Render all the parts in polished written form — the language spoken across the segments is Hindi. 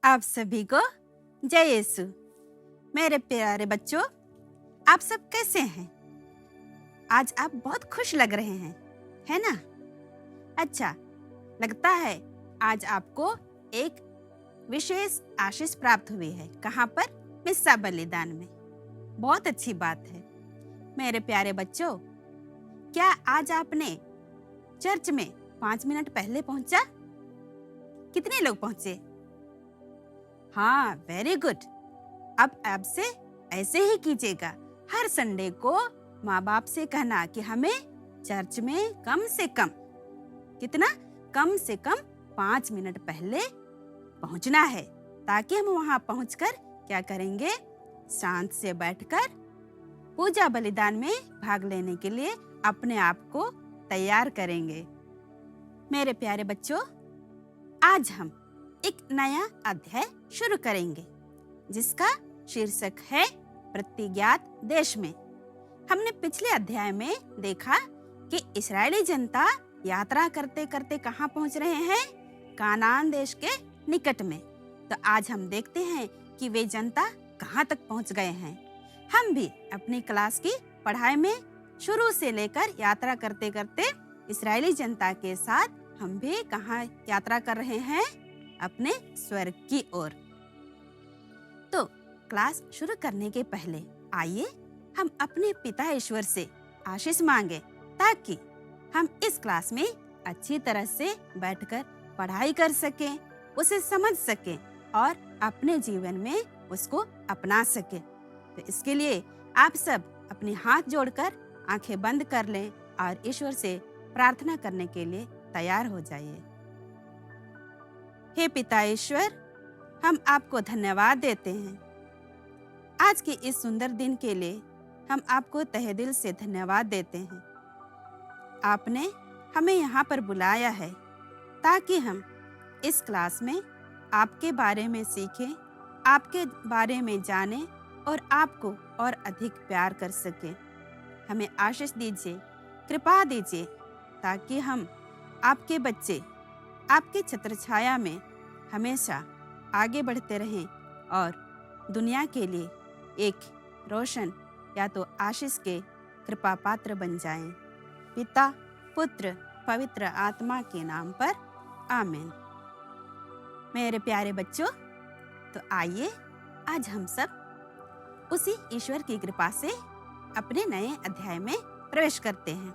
आप सभी को जय यीशु। मेरे प्यारे बच्चों, आप सब कैसे हैं? आज आप बहुत खुश लग रहे हैं, है ना? अच्छा, लगता है आज आपको एक विशेष आशीष प्राप्त हुई है। कहाँ पर? मिस्सा बलिदान में। बहुत अच्छी बात है। मेरे प्यारे बच्चों, क्या आज आपने चर्च में 5 मिनट पहले पहुंचा? कितने लोग पहुंचे? हाँ, वेरी गुड। अब आपसे ऐसे ही कीजिएगा। हर संडे को माँ बाप से कहना कि हमें चर्च में कम से कम 5 मिनट पहले पहुंचना है, ताकि हम वहां पहुंचकर क्या करेंगे? शांत से बैठकर पूजा बलिदान में भाग लेने के लिए अपने आप को तैयार करेंगे। मेरे प्यारे बच्चों, आज हम एक नया अध्याय शुरू करेंगे, जिसका शीर्षक है प्रतिज्ञात देश में। हमने पिछले अध्याय में देखा कि इस्राएली जनता यात्रा करते करते कहाँ पहुँच रहे हैं? कानान देश के निकट में। तो आज हम देखते हैं कि वे जनता कहाँ तक पहुँच गए हैं। हम भी अपनी क्लास की पढ़ाई में शुरू से लेकर यात्रा करते करते इस्राएली जनता के साथ हम भी कहाँ यात्रा कर रहे हैं? अपने स्वर्ग की ओर। तो क्लास शुरू करने के पहले आइए हम अपने पिता ईश्वर से आशीष मांगे, ताकि हम इस क्लास में अच्छी तरह से बैठकर पढ़ाई कर सकें, उसे समझ सकें और अपने जीवन में उसको अपना सकें। तो इसके लिए आप सब अपने हाथ जोड़कर आंखें बंद कर लें और ईश्वर से प्रार्थना करने के लिए तैयार हो जाइए। हे पिता ईश्वर, हम आपको धन्यवाद देते हैं आज के इस सुंदर दिन के लिए। हम आपको तहे दिल से धन्यवाद देते हैं। आपने हमें यहाँ पर बुलाया है ताकि हम इस क्लास में आपके बारे में सीखें, आपके बारे में जानें और आपको और अधिक प्यार कर सकें। हमें आशीष दीजिए, कृपा दीजिए, ताकि हम आपके बच्चे आपके छत्र छाया में हमेशा आगे बढ़ते रहें और दुनिया के लिए एक रोशन या तो आशीष के कृपा पात्र बन जाएं। पिता, पुत्र, पवित्र आत्मा के नाम पर आमीन। मेरे प्यारे बच्चों, तो आइए आज हम सब उसी ईश्वर की कृपा से अपने नए अध्याय में प्रवेश करते हैं।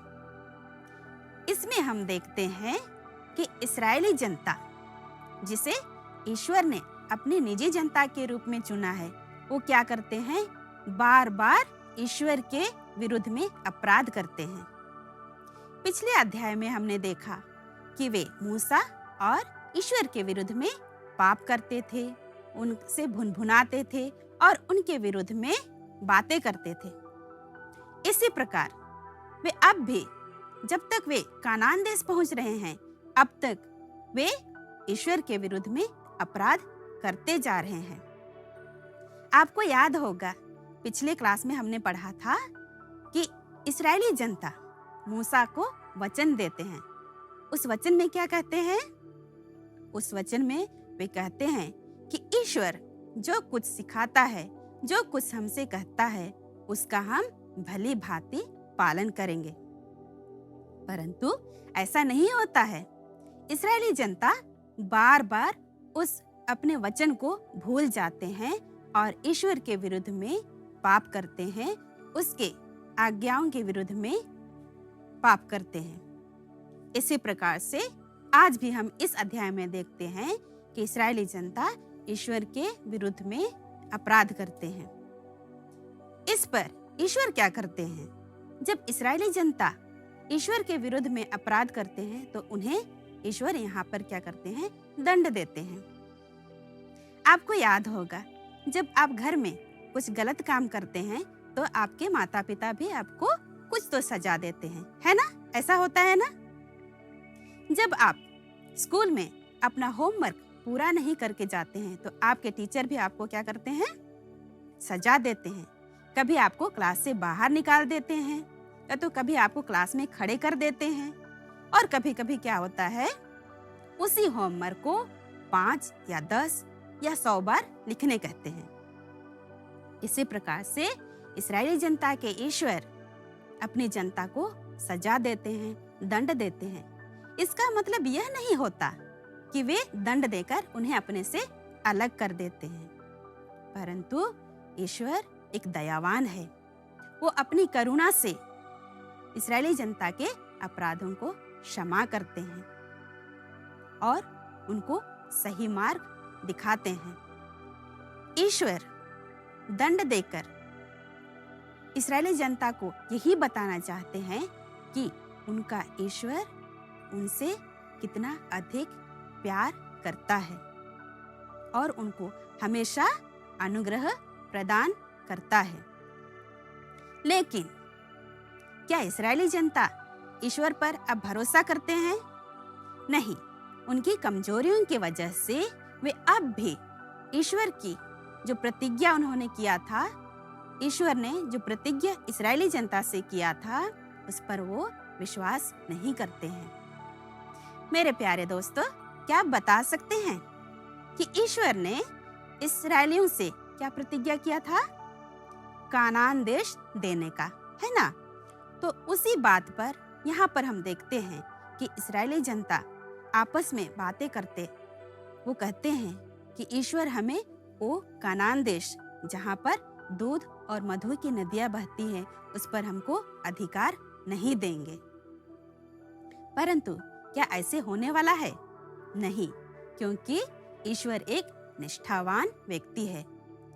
इसमें हम देखते हैं कि इस्राएली जनता, जिसे ईश्वर ने अपनी निजी जनता के रूप में चुना है, वो क्या करते हैं? बार बार ईश्वर के विरुद्ध में अपराध करते हैं। पिछले अध्याय में हमने देखा कि वे मूसा और ईश्वर के विरुद्ध में पाप करते थे, उनसे भुनभुनाते थे और उनके विरुद्ध में बातें करते थे। इसी प्रकार वे अब भी, जब तक वे कानान देश पहुंच रहे हैं, अब तक वे ईश्वर के विरुद्ध में अपराध करते जा रहे हैं। आपको याद होगा, पिछले क्लास में हमने पढ़ा था कि इस्राएली जनता मूसा को वचन देते हैं। उस वचन में क्या कहते हैं? उस वचन में वे कहते हैं कि ईश्वर जो कुछ सिखाता है, जो कुछ हमसे कहता है, उसका हम भली भांति पालन करेंगे। परंतु ऐसा नहीं होता है। इस्राएली जनता बार बार उस अपने वचन को भूल जाते हैं और ईश्वर के विरुद्ध में पाप करते हैं, उसके आज्ञाओं के विरुद्ध में पाप करते हैं। इसी प्रकार से आज भी हम इस अध्याय में देखते हैं कि इस्राएली जनता ईश्वर के विरुद्ध में अपराध करते हैं। इस पर ईश्वर क्या करते हैं? जब इस्राएली जनता ईश्वर के विरुद्ध में अपराध करते हैं, तो उन्हें ईश्वर यहाँ पर क्या करते हैं? दंड देते हैं। आपको याद होगा, जब आप घर में कुछ गलत काम करते हैं, तो आपके माता पिता भी आपको कुछ तो सजा देते हैं, है ना? ऐसा होता है ना? जब आप स्कूल में अपना होमवर्क पूरा नहीं करके जाते हैं, तो आपके टीचर भी आपको क्या करते हैं? सजा देते हैं। कभी आपको क्लास से बाहर निकाल देते हैं, या तो कभी आपको क्लास में खड़े कर देते हैं, और कभी कभी क्या होता है, उसी होमवर्क को 5 या 10 या 100 बार लिखने कहते हैं। इसी प्रकार से इस्राएली जनता के ईश्वर अपनी जनता को सजा देते हैं, दंड देते हैं। इसका मतलब यह नहीं होता कि वे दंड देकर उन्हें अपने से अलग कर देते हैं, परंतु ईश्वर एक दयावान है। वो अपनी करुणा से इस्राएली जनता के अपराधों को क्षमा करते हैं और उनको सही मार्ग दिखाते हैं। ईश्वर दंड देकर इस्राएली जनता को यही बताना चाहते हैं कि उनका ईश्वर उनसे कितना अधिक प्यार करता है और उनको हमेशा अनुग्रह प्रदान करता है। लेकिन क्या इस्राएली जनता ईश्वर पर अब भरोसा करते हैं? नहीं, उनकी कमजोरियों की वजह से वे अब भी ईश्वर की जो प्रतिज्ञा उन्होंने किया था, ईश्वर ने जो प्रतिज्ञा इस्राएली जनता से किया था, उस पर वो विश्वास नहीं करते हैं। मेरे प्यारे दोस्तों, क्या आप बता सकते हैं कि ईश्वर ने इस्राएलियों से क्या प्रतिज्ञा किया था? कानान देश देने का, है ना? तो उसी बात पर यहाँ पर हम देखते हैं कि इस्राएली जनता आपस में बातें करते, वो कहते हैं कि ईश्वर हमें वो कानान देश जहाँ पर दूध और मधु की नदियां बहती हैं, उस पर हमको अधिकार नहीं देंगे। परंतु क्या ऐसे होने वाला है? नहीं, क्योंकि ईश्वर एक निष्ठावान व्यक्ति है।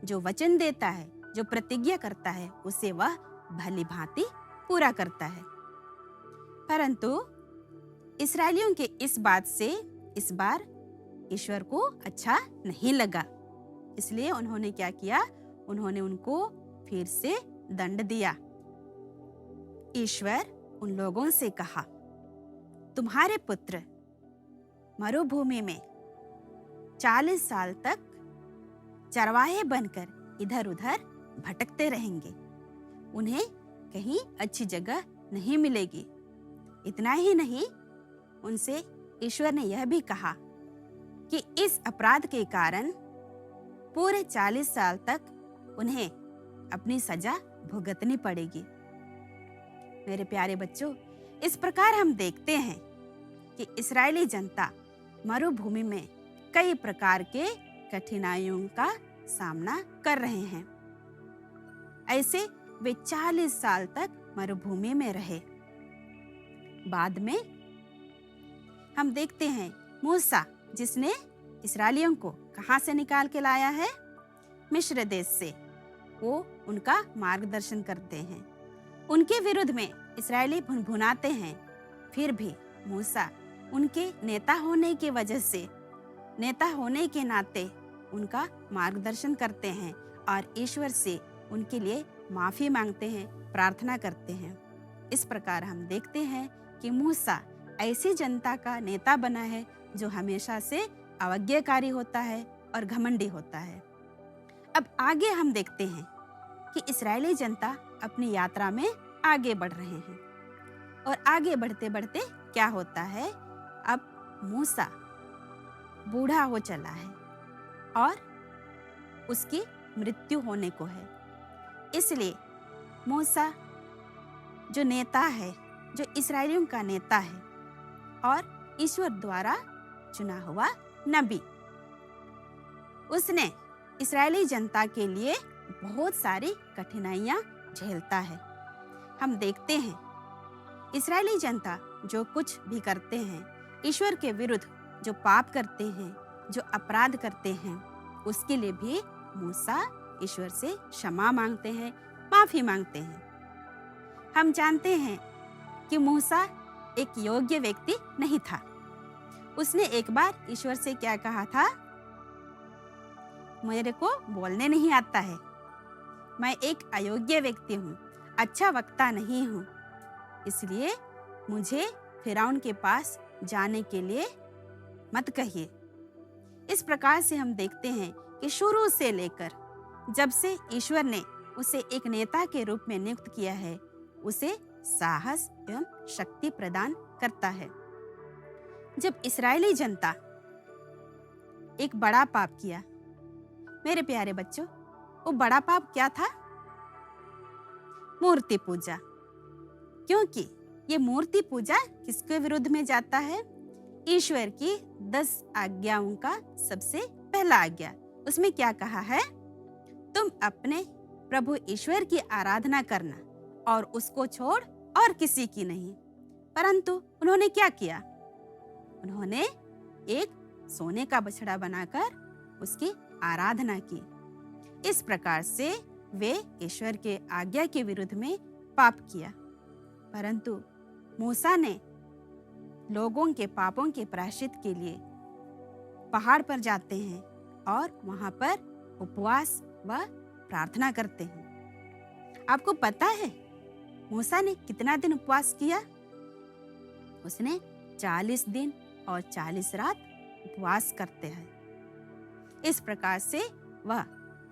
जो वचन देता है, जो प्रतिज्ञा करता है, उसे वह भली भांति पूरा करता है। परंतु इस्राएलियों के इस बात से इस बार ईश्वर को अच्छा नहीं लगा, इसलिए उन्होंने क्या किया? उन्होंने उनको फिर से दंड दिया। ईश्वर उन लोगों से कहा, तुम्हारे पुत्र मरुभूमि में 40 साल तक चरवाहे बनकर इधर उधर भटकते रहेंगे। उन्हें कहीं अच्छी जगह नहीं मिलेगी। इतना ही नहीं, उनसे ईश्वर ने यह भी कहा कि इस अपराध के कारण पूरे 40 साल तक उन्हें अपनी सजा भुगतनी पड़ेगी। मेरे प्यारे बच्चों, इस प्रकार हम देखते हैं कि इस्राएली जनता मरुभूमि में कई प्रकार के कठिनाइयों का सामना कर रहे हैं। ऐसे वे 40 साल तक मरुभूमि में रहे। बाद में हम देखते हैं मूसा, जिसने इस्राएलियों को कहां से निकाल के लाया है? मिस्र देश से। वो उनका मार्गदर्शन करते हैं। उनके विरुद्ध में इस्राएली भुनभुनाते हैं, फिर भी मूसा उनके नेता होने की वजह से, नेता होने के नाते उनका मार्गदर्शन करते हैं और ईश्वर से उनके लिए माफी मांगते हैं, प्रार्थना करते हैं। इस प्रकार हम देखते हैं कि मूसा ऐसी जनता का नेता बना है जो हमेशा से अवज्ञाकारी होता है और घमंडी होता है। अब आगे हम देखते हैं कि इस्राएली जनता अपनी यात्रा में आगे बढ़ रहे हैं और आगे बढ़ते बढ़ते क्या होता है? अब मूसा बूढ़ा हो चला है और उसकी मृत्यु होने को है। इसलिए मूसा जो नेता है, जो इस्राएलियों का नेता है और ईश्वर द्वारा चुना हुआ नबी, उसने इस्राएली जनता के लिए बहुत सारी कठिनाइयां झेलता है। हम देखते हैं इस्राएली जनता जो कुछ भी करते हैं, ईश्वर के विरुद्ध जो पाप करते हैं, जो अपराध करते हैं, उसके लिए भी मूसा ईश्वर से क्षमा मांगते हैं, माफी मांगते हैं। हम जानते हैं कि मूसा एक योग्य व्यक्ति नहीं था। उसने एक बार ईश्वर से क्या कहा था? मेरे को बोलने नहीं आता है, मैं एक अयोग्य व्यक्ति हूँ, अच्छा वक्ता नहीं हूँ, इसलिए मुझे फिरौन के पास जाने के लिए मत कहिए। इस प्रकार से हम देखते हैं कि शुरू से लेकर जब से ईश्वर ने उसे एक नेता के रूप में नियुक्त किया है, उसे साहस एवं शक्ति प्रदान करता है। जब इस्राएली जनता एक बड़ा पाप किया, मेरे प्यारे बच्चों, वो बड़ा पाप क्या था? मूर्ति पूजा। क्योंकि ये मूर्ति पूजा किसके विरुद्ध में जाता है? ईश्वर की 10 आज्ञाओं का सबसे पहला आज्ञा। उसमें क्या कहा है? तुम अपने प्रभु ईश्वर की आराधना करना और उसको छोड़ और किसी की नहीं। परंतु उन्होंने क्या किया? उन्होंने एक सोने का बछड़ा बनाकर उसकी आराधना की। इस प्रकार से वे ईश्वर के आज्ञा के विरुद्ध में पाप किया। परंतु मूसा ने लोगों के पापों के प्रायश्चित के लिए पहाड़ पर जाते हैं और वहां पर उपवास व प्रार्थना करते हैं। आपको पता है मूसा ने कितना दिन उपवास किया? उसने 40 दिन और 40 रात उपवास करते हैं। इस प्रकार से वह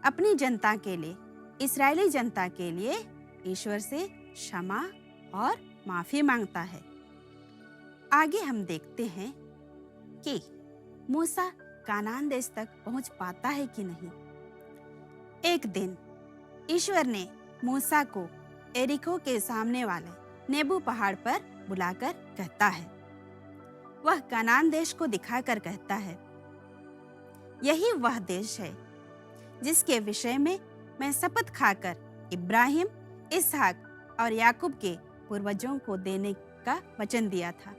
अपनी जनता के लिए, इस्राएली जनता के लिए ईश्वर से क्षमा और माफी मांगता है। आगे हम देखते हैं कि मूसा कानान देश तक पहुंच पाता है कि नहीं। एक दिन ईश्वर ने मूसा को एरिको के सामने वाले नेबू पहाड़ पर बुलाकर कहता है, वह कानान देश को दिखाकर कहता है, यही वह देश है जिसके विषय में मैं शपथ खाकर इब्राहिम, इसहाक और याकूब के पूर्वजों को देने का वचन दिया था।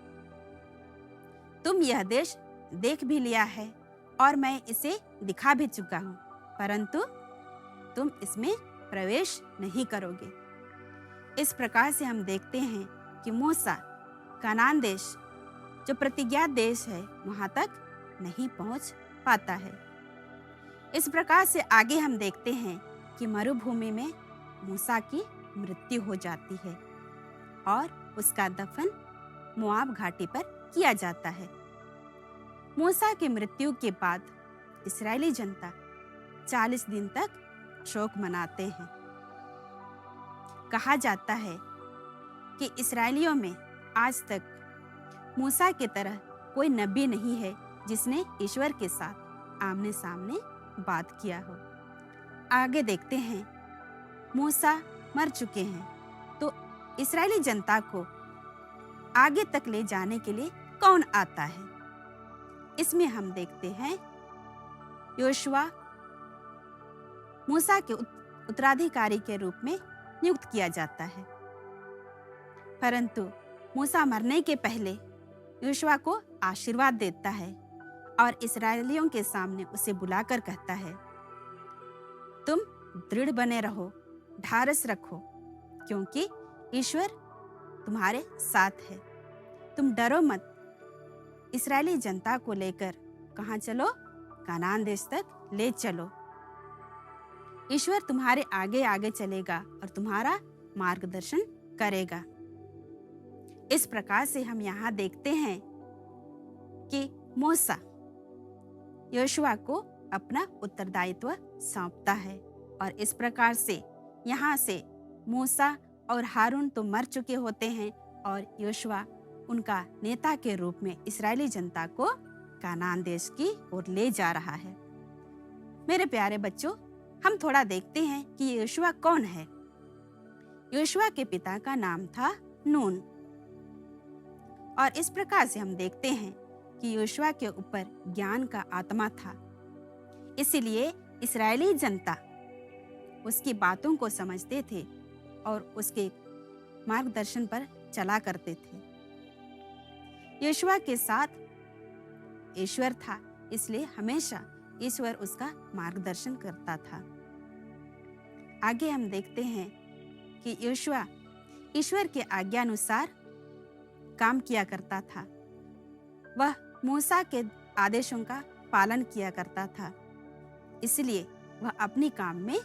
तुम यह देश देख भी लिया है और मैं इसे दिखा भी चुका हूँ, परंतु तुम इसमें प्रवेश नहीं करोगे। इस प्रकार से हम देखते हैं कि मूसा कानान देश, जो प्रतिज्ञा देश है, वहां तक नहीं पहुंच पाता है। इस प्रकार से आगे हम देखते हैं कि मरुभूमि में मूसा की मृत्यु हो जाती है और उसका दफन मोआब घाटी पर किया जाता है। मूसा की मृत्यु के बाद इस्राएली जनता 40 दिन तक शोक मनाते हैं। कहा जाता है कि इस्राएलियों में आज तक मूसा की तरह कोई नबी नहीं है जिसने ईश्वर के साथ आमने सामने बात किया हो। आगे देखते हैं, मूसा मर चुके हैं, तो इस्राएली जनता को आगे तक ले जाने के लिए कौन आता है? इसमें हम देखते हैं योशुआ मूसा के उत्तराधिकारी के रूप में नियुक्त किया जाता है। परंतु मूसा मरने के पहले योशुआ को आशीर्वाद देता है और इस्राएलियों के सामने उसे बुलाकर कहता है, तुम दृढ़ बने रहो, ढारस रखो, क्योंकि ईश्वर तुम्हारे साथ है। तुम डरो मत। इस्राएली जनता को लेकर कहाँ चलो? कानान देश तक ले चलो। ईश्वर तुम्हारे आगे आगे चलेगा और तुम्हारा मार्गदर्शन करेगा। इस प्रकार से हम यहाँ देखते हैं कि मूसा योशुआ को अपना उत्तरदायित्व सौंपता है और इस प्रकार से यहाँ से मूसा और हारून तो मर चुके होते हैं और योशुआ उनका नेता के रूप में इस्राएली जनता को कानान देश की ओर ले जा रहा है। मेरे प्यारे बच्चों, हम थोड़ा देखते हैं कि योशुआ कौन है। योशुआ के पिता का नाम था नून और इस प्रकार से हम देखते हैं कि योशुआ के ऊपर ज्ञान का आत्मा था, इसलिए इस्राएली जनता उसकी बातों को समझते थे और उसके मार्गदर्शन पर चला करते थे। योशुआ के साथ ईश्वर था, इसलिए हमेशा ईश्वर उसका मार्गदर्शन करता था। आगे हम देखते हैं कि योशुआ ईश्वर के आज्ञानुसार काम किया करता था। वह मूसा के आदेशों का पालन किया करता था, इसलिए वह अपनी काम में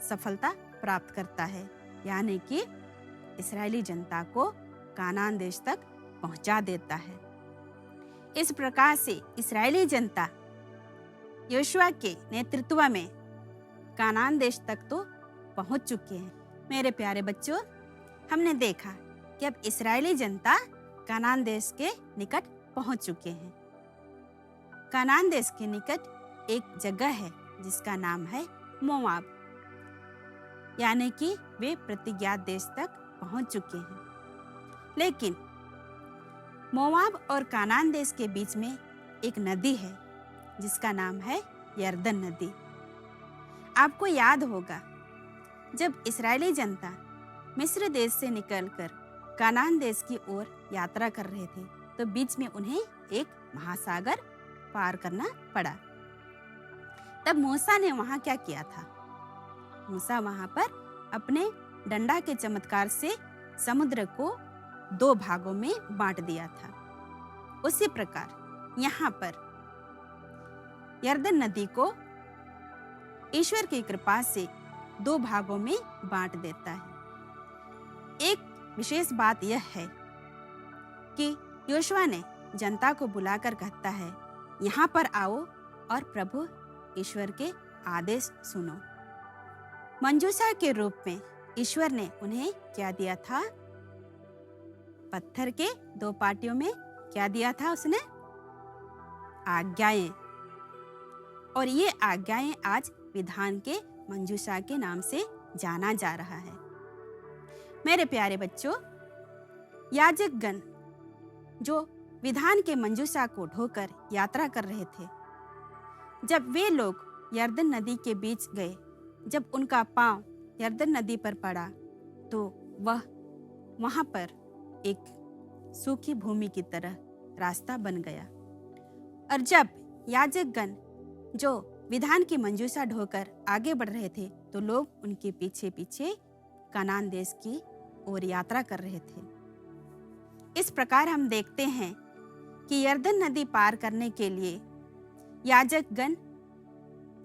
सफलता प्राप्त करता है, यानी कि इस्राएली जनता को कानान देश तक पहुंचा देता है। इस प्रकार से इस्राएली जनता योशुआ के नेतृत्व में कानान देश तक तो पहुंच चुके हैं। मेरे प्यारे बच्चों, हमने देखा कि अब इस्राएली जनता कानान देश के निकट पहुंच चुके हैं। कानान देश के निकट एक जगह है जिसका नाम है मोआब, यानी कि वे प्रतिज्ञात देश तक पहुंच चुके हैं। लेकिन मोआब और कानान देश के बीच में एक नदी है जिसका नाम है यरदन नदी। आपको याद होगा, जब इस्राएली जनता मिस्र देश से निकलकर कानान देश की ओर यात्रा कर रहे थे तो बीच में उन्हें एक महासागर पार करना पड़ा। तब मूसा ने वहां क्या किया था? मूसा वहां पर अपने डंडा के चमत्कार से समुद्र को 2 भागों में बांट दिया था। उसी प्रकार यहाँ पर यरदन नदी को ईश्वर की कृपा से 2 भागों में बांट देता है। एक विशेष बात यह है कि योशुआ ने जनता को बुलाकर कहता है, यहाँ पर आओ और प्रभु ईश्वर के आदेश सुनो। मंजूसा के रूप में ईश्वर ने उन्हें क्या दिया था? पत्थर के 2 पाटियों में क्या दिया था उसने? आज्ञाएं। और ये आज्ञाएं आज विधान के मंजूसा के नाम से जाना जा रहा है। मेरे प्यारे बच्चों, याजकगण जो विधान के मंजूसा को ढोकर यात्रा कर रहे थे, जब वे लोग यरदन नदी के बीच गए, जब उनका पांव यरदन नदी पर पड़ा तो वह वहां पर एक सूखी भूमि की तरह रास्ता बन गया। और जब याजकगण जो विधान की मंजूसा ढोकर आगे बढ़ रहे थे तो लोग उनके पीछे पीछे कनान देश की ओर यात्रा कर रहे थे। इस प्रकार हम देखते हैं कि यरदन नदी पार करने के लिए याजकगण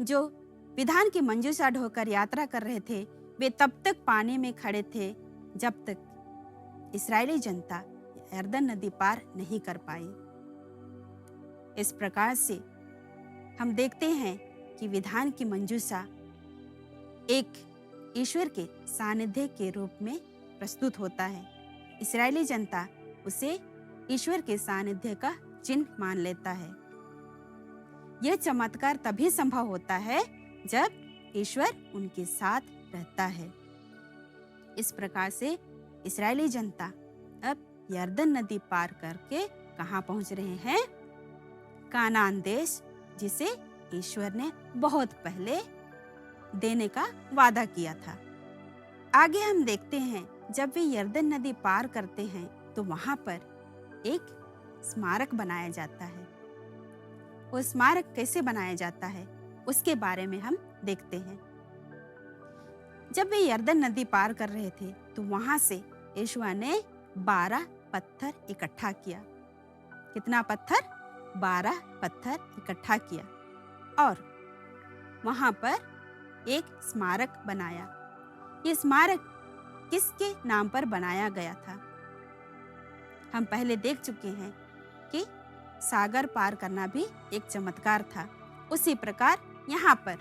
जो विधान की मंजूसा ढोकर यात्रा कर रहे थे, वे तब तक पानी में खड़े थे जब तक इस्राएली जनता यरदन नदी पार नहीं कर पाई। इस प्रकार से हम देखते हैं कि विधान की मंजूसा एक ईश्वर के सानिध्य के रूप में प्रस्तुत होता है। इस्राएली जनता उसे ईश्वर के सानिध्य का चिन्ह मान लेता है। यह चमत्कार तभी संभव होता है जब ईश्वर उनके साथ रहता है। इस प्रकार से इस्राएली जनता अब यरदन नदी पार करके कहाँ पहुंच रहे हैं? कानान देश, जिसे ईश्वर ने बहुत पहले देने का वादा किया था। आगे हम देखते हैं, जब वे यरदन नदी पार करते हैं तो वहां पर एक स्मारक बनाया जाता है। वो स्मारक कैसे बनाया जाता है उसके बारे में हम देखते हैं। जब वे यरदन नदी पार कर रहे थे तो वहां से यहोशुआ ने 12 पत्थर इकट्ठा किया। कितना पत्थर? 12 पत्थर इकट्ठा किया और वहां पर एक स्मारक बनाया। ये स्मारक किसके नाम पर बनाया गया था? हम पहले देख चुके हैं कि सागर पार करना भी एक चमत्कार था। उसी प्रकार यहाँ पर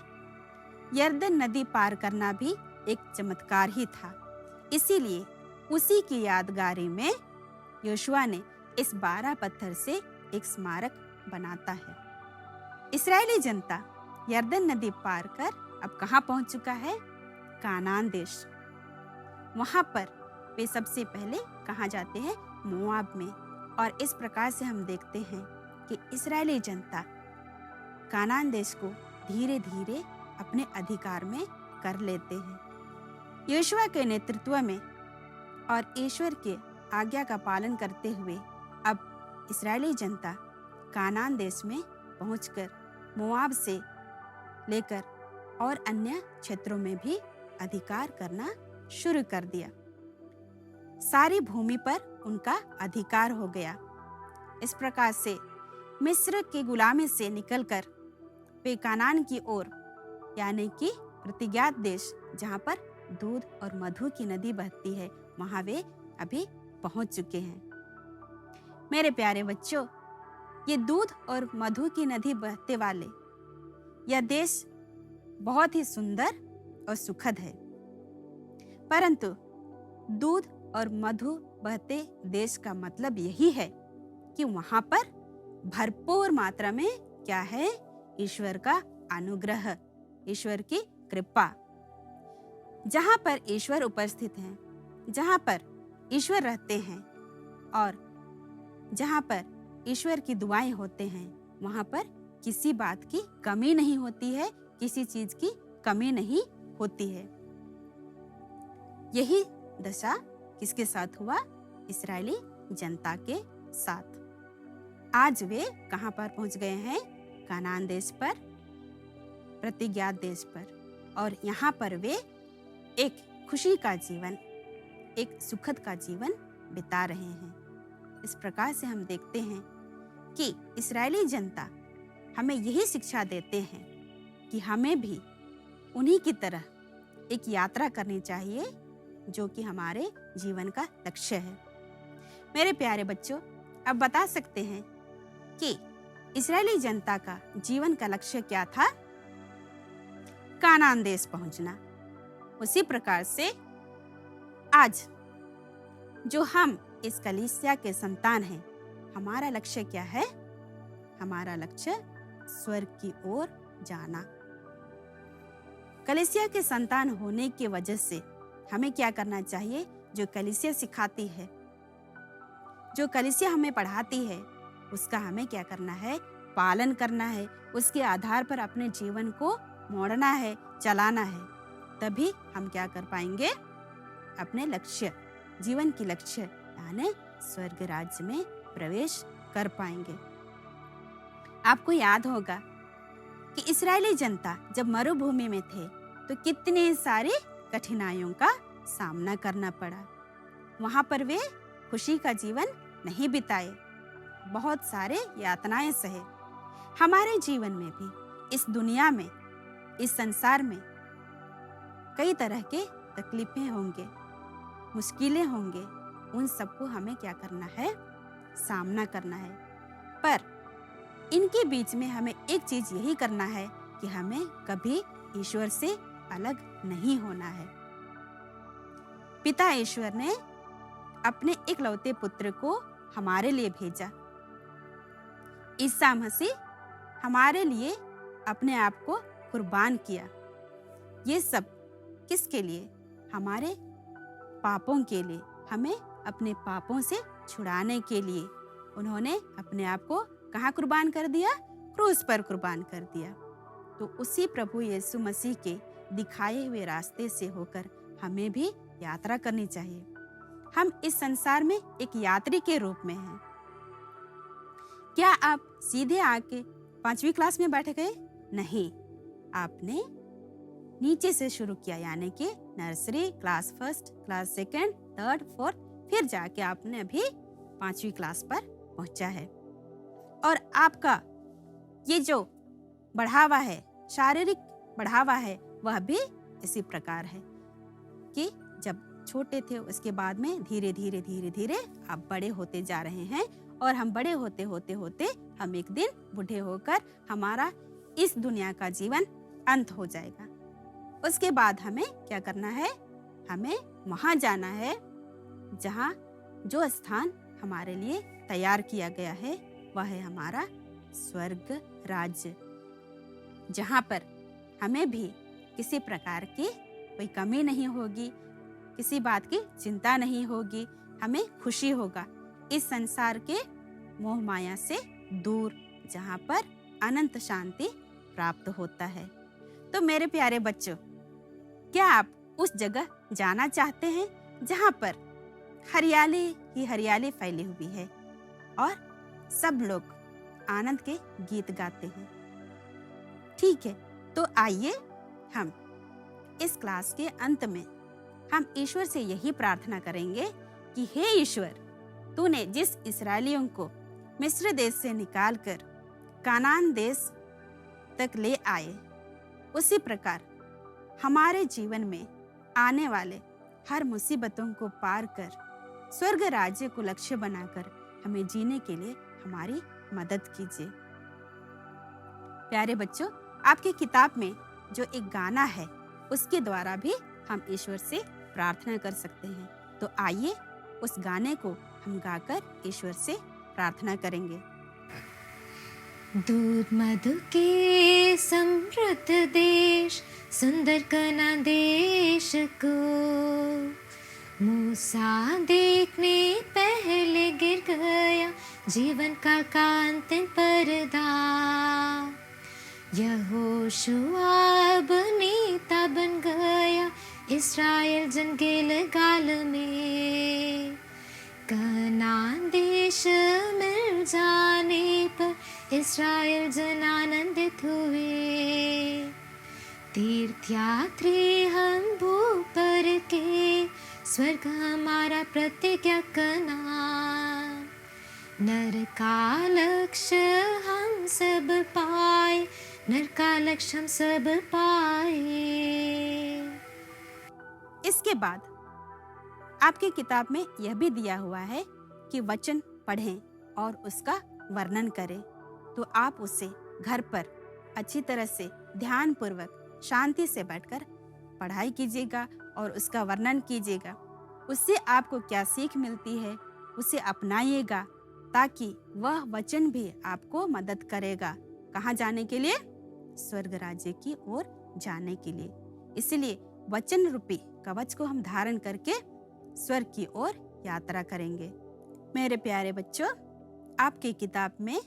यरदन नदी पार करना भी एक चमत्कार ही था। इसीलिए उसी की यादगारी में यहोशुआ ने इस 12 पत्थर से एक स्मारक बनाता है। इस्राएली जनता यरदन नदी पार कर अब कहाँ पहुंच चुका है? कानान देश। वहां पर वे सबसे पहले कहाँ जाते हैं? मोआब में। और इस प्रकार से हम देखते हैं कि इस्राएली जनता कानान देश को धीरे धीरे अपने अधिकार में कर लेते हैं। यहोशुआ के नेतृत्व में और ईश्वर के आज्ञा का पालन करते हुए अब इस्राएली जनता कानान देश में पहुंचकर मोआब से लेकर और अन्य क्षेत्रों में भी अधिकार करना शुरू कर दिया। सारी भूमि पर उनका अधिकार हो गया। इस प्रकार से मिस्र की गुलामी से निकलकर वे कानान की ओर, यानी कि प्रतिज्ञात देश जहाँ पर दूध और मधु की नदी बहती है, वहां वे अभी पहुंच चुके हैं। मेरे प्यारे बच्चों, ये दूध और मधु की नदी बहते वाले यह देश बहुत ही सुंदर और सुखद है, परंतु दूध और मधु बहते देश का मतलब यही है कि वहां पर भरपूर मात्रा में क्या है? ईश्वर का अनुग्रह, ईश्वर की कृपा। जहाँ पर ईश्वर उपस्थित हैं, जहाँ पर ईश्वर रहते हैं और जहाँ पर ईश्वर की दुआएं होते हैं, वहाँ पर किसी बात की कमी नहीं होती है, किसी चीज की कमी नहीं होती है। यही दशा किसके साथ हुआ? इस्राएली जनता के साथ। आज वे कहाँ पर पहुंच गए हैं? कानान देश पर, प्रतिज्ञात देश पर। और यहाँ पर वे एक खुशी का जीवन, एक सुखद का जीवन बिता रहे हैं। इस प्रकार से हम देखते हैं कि इस्राएली जनता हमें यही शिक्षा देते हैं कि हमें भी उन्हीं की तरह एक यात्रा करनी चाहिए जो कि हमारे जीवन का लक्ष्य है। मेरे प्यारे बच्चों, अब बता सकते हैं कि इस्राएली जनता का जीवन का लक्ष्य क्या था? कानान देश पहुंचना। उसी प्रकार से आज जो हम इस कलीसिया के संतान हैं, हमारा लक्ष्य क्या है? हमारा लक्ष्य स्वर्ग की ओर जाना। कलीसिया के संतान होने की वजह से हमें क्या करना चाहिए? जो कलीसिया सिखाती है, जो कलीसिया हमें पढ़ाती है, उसका हमें क्या करना है? पालन करना है। उसके आधार पर अपने जीवन को मोड़ना है, चलाना है। तभी हम क्या कर पाएंगे? अपने लक्ष्य, जीवन की लक्ष्य यानी स्वर्ग राज्य में प्रवेश कर पाएंगे। आपको याद होगा कि इस्राएली जनता जब मरुभूमि में थे तो कितने सारे कठिनाइयों का सामना करना पड़ा। वहां पर वे खुशी का जीवन नहीं बिताए, बहुत सारे यातनाएं सहे। हमारे जीवन में भी, इस दुनिया में, इस संसार में कई तरह के तकलीफें होंगे, मुश्किलें होंगे। उन सबको हमें क्या करना है? सामना करना है। पर इनके बीच में हमें एक चीज यही करना है कि हमें कभी ईश्वर से अलग नहीं होना है। पिता ईश्वर ने अपने इकलौते पुत्र को हमारे लिए भेजा। ईसा मसीह हमारे लिए अपने आप को कुर्बान किया। ये सब किसके लिए? हमारे पापों के लिए, हमें अपने पापों से छुड़ाने के लिए उन्होंने अपने आप को कहाँ कुर्बान कर दिया? क्रूस पर कुर्बान कर दिया। तो उसी प्रभु यीशु मसीह के दिखाए हुए रास्ते से होकर हमें भी यात्रा करनी चाहिए। हम इस संसार में एक यात्री के रूप में हैं। क्या आप सीधे आके 5वीं क्लास में बैठ गए? नहीं, आपने नीचे से शुरू किया, यानी कि नर्सरी, क्लास 1, क्लास 2, 3, 4, फिर जाके आपने अभी 5वीं क्लास पर पहुंचा है। और आपका ये जो बढ़ावा है, शारीरिक बढ़ावा है, वह भी इसी प्रकार है कि जब छोटे थे उसके बाद में धीरे धीरे धीरे धीरे आप बड़े होते जा रहे हैं। और हम बड़े होते होते होते हम एक दिन बूढ़े होकर हमारा इस दुनिया का जीवन अंत हो जाएगा। उसके बाद हमें क्या करना है? हमें वहां जाना है जहां जो स्थान हमारे लिए तैयार किया गया है, वह है हमारा स्वर्ग राज्य, जहां पर हमें भी किसी प्रकार की कोई कमी नहीं होगी, किसी बात की चिंता नहीं होगी, हमें खुशी होगा इस संसार के मोह माया से दूर, जहां पर अनंत शांति प्राप्त होता है। तो मेरे प्यारे बच्चों, क्या आप उस जगह जाना चाहते हैं जहां पर हरियाली ही हरियाली फैली हुई है और सब लोग आनंद के गीत गाते हैं? ठीक है, तो आइए हम इस क्लास के अंत में हम ईश्वर से यही प्रार्थना करेंगे कि हे ईश्वर, तूने जिस इस्राएलियों को मिस्र देश से निकालकर कानान देश तक ले आए, उसी प्रकार हमारे जीवन में आने वाले हर मुसीबतों को पार कर स्वर्ग राज्य को लक्ष्य बनाकर हमें जीने के लिए हमारी मदद कीजिए। प्यारे बच्चों, आपकी किताब में जो एक गाना है, उसके द्वारा भी हम ईश्वर से प्रार्थना कर सकते हैं। तो आइए उस गाने को हम गाकर ईश्वर से प्रार्थना करेंगे। दूध मधु के समृद्ध देश, सुंदर कनान देश को मूसा देखने पहले गिर गया जीवन काल का अंतिम पर्दा। यहोशुआ अब नेता बन गया इस्राएल जन गिलगाल में। कनान देश मिल जाने पर इस्राएल जन आनंदित हुए। तीर्थयात्री हम भूपर के, स्वर्ग हमारा प्रतिज्ञा कनान। नर का लक्ष्य हम सब पाए, नर का लक्ष्य हम सब पाए। इसके बाद आपकी किताब में यह भी दिया हुआ है कि वचन पढ़ें और उसका वर्णन करें। तो आप उसे घर पर अच्छी तरह से ध्यान पूर्वक शांति से बैठकर पढ़ाई कीजिएगा और उसका वर्णन कीजिएगा। उससे आपको क्या सीख मिलती है उसे अपनाइएगा, ताकि वह वचन भी आपको मदद करेगा। कहाँ जाने के लिए? स्वर्ग राज्य की ओर जाने के लिए। इसलिए वचन रूपी कवच को हम धारण करके स्वर्ग की ओर यात्रा करेंगे। मेरे प्यारे बच्चों, आपकी किताब में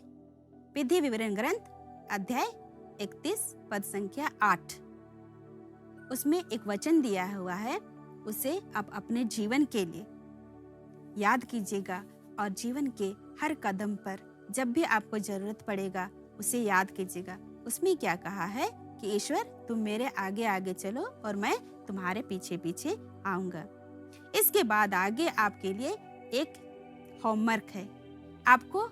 विधि विवरण ग्रंथ अध्याय 31 पद संख्या 8, उसमें एक वचन दिया हुआ है। उसे आप अपने जीवन के लिए याद कीजिएगा और जीवन के हर कदम पर जब भी आपको जरूरत पड़ेगा उसे याद कीजिएगा। उसमें क्या कहा है कि ईश्वर तुम मेरे आगे आगे चलो और मैं तुम्हारे पीछे पीछे आऊंगा। इसके बाद आगे आपके लिए एक होमवर्क है। आपको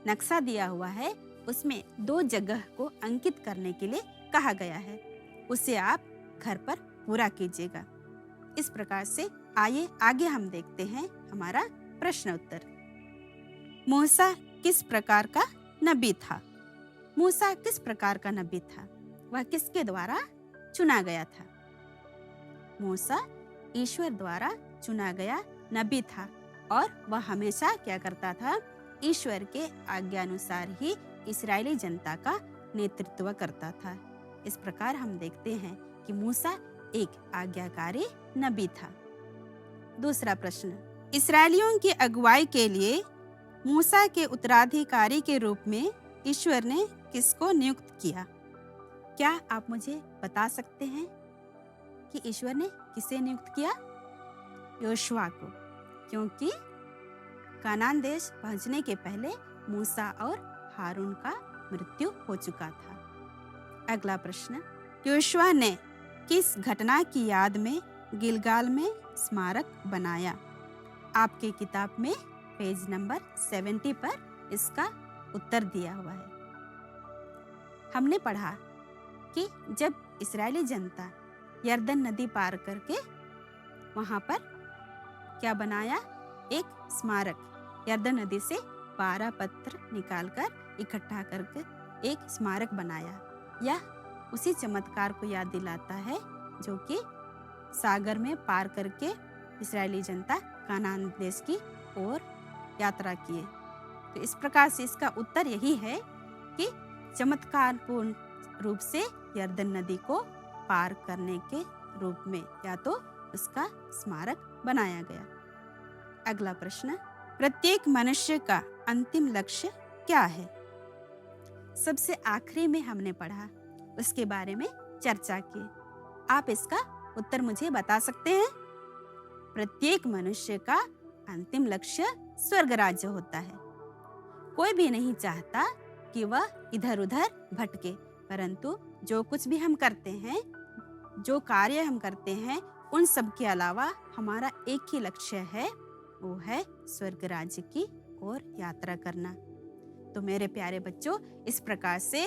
नक्शा दिया हुआ है, उसमें 2 जगह को अंकित करने के लिए कहा गया है। उसे आप घर पर पूरा कीजिएगा। इस प्रकार से आइए आगे हम देखते हैं हमारा प्रश्न उत्तर। मूसा किस प्रकार का नबी था? मूसा किस प्रकार का नबी था? वह किसके द्वारा चुना गया था? मूसा ईश्वर द्वारा चुना गया नबी था और वह हमेशा क्या करता था? ईश्वर के आज्ञानुसार ही इस्राएली जनता का नेतृत्व करता था। इस प्रकार हम देखते हैं कि मूसा एक आज्ञाकारी नबी था। दूसरा प्रश्न, इस्राएलियों की अगुवाई के लिए मूसा के उत्तराधिकारी के रूप में ईश्वर ने किसको नियुक्त किया? क्या आप मुझे बता सकते हैं कि ईश्वर ने किसे नियुक्त किया? योशुआ को, क्योंकि कनान देश पहुंचने के पहले मूसा और हारून का मृत्यु हो चुका था। अगला प्रश्न, योशुआ ने किस घटना की याद में गिलगाल में स्मारक बनाया? आपके किताब में पेज नंबर 70 पर इसका उत्तर दिया हुआ है। हमने पढ़ा कि जब इस्राएली जनता यरदन नदी पार करके वहां पर क्या बनाया? एक स्मारक। यरदन नदी से 12 पत्थर निकालकर इकट्ठा करके एक स्मारक बनाया। यह उसी चमत्कार को याद दिलाता है जो कि सागर में पार करके इस्राएली जनता कनान देश की ओर यात्रा किए। तो इस प्रकार से इसका उत्तर यही है कि चमत्कारपूर्ण रूप से यरदन नदी को पार करने के रूप में या तो उसका स्मारक बनाया गया। अगला प्रश्न, प्रत्येक मनुष्य का अंतिम लक्ष्य क्या है? सबसे आखिरी में हमने पढ़ा, उसके बारे में चर्चा की। आप इसका उत्तर मुझे बता सकते हैं? प्रत्येक मनुष्य का अंतिम लक्ष्य स्वर्ग राज्य होता है। कोई भी नहीं चाहता कि वह इधर उधर भटके, परंतु जो कुछ भी हम करते हैं, जो कार्य हम करते हैं, उन सब के अलावा हमारा एक ही लक्ष्य है, वो है स्वर्ग राज्य की ओर यात्रा करना। तो मेरे प्यारे बच्चों, इस प्रकार से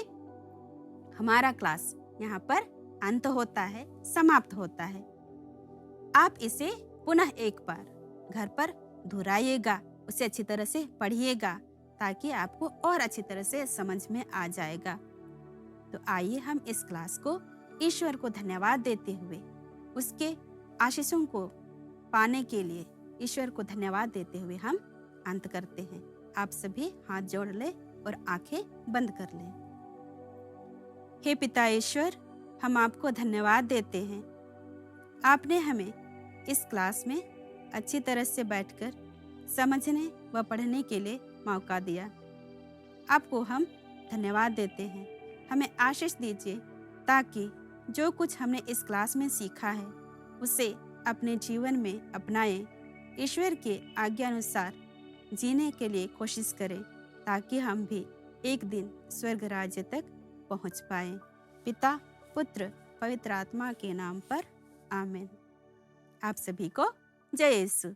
हमारा क्लास यहाँ पर अंत होता है, समाप्त होता है। आप इसे पुनः एक बार घर पर दोहराइएगा, उसे अच्छी तरह से पढ़िएगा, ताकि आपको और अच्छी तरह से समझ में आ जाएगा। तो आइए हम इस क्लास को ईश्वर को धन्यवाद देते हुए, उसके आशीषों को पाने के लिए ईश्वर को धन्यवाद देते हुए हम अंत करते हैं। आप सभी हाथ जोड़ ले। और आंखें बंद कर लें। हे पिता ईश्वर, हम आपको धन्यवाद देते हैं। आपने हमें इस क्लास में अच्छी तरह से बैठकर समझने व पढ़ने के लिए मौका दिया। आपको हम धन्यवाद देते हैं। हमें आशीष दीजिए ताकि जो कुछ हमने इस क्लास में सीखा है उसे अपने जीवन में अपनाएं, ईश्वर के आज्ञा अनुसार जीने के लिए कोशिश करें ताकि हम भी एक दिन स्वर्ग राज्य तक पहुंच पाएं। पिता, पुत्र, पवित्र आत्मा के नाम पर आमीन। आप सभी को जय यीशु।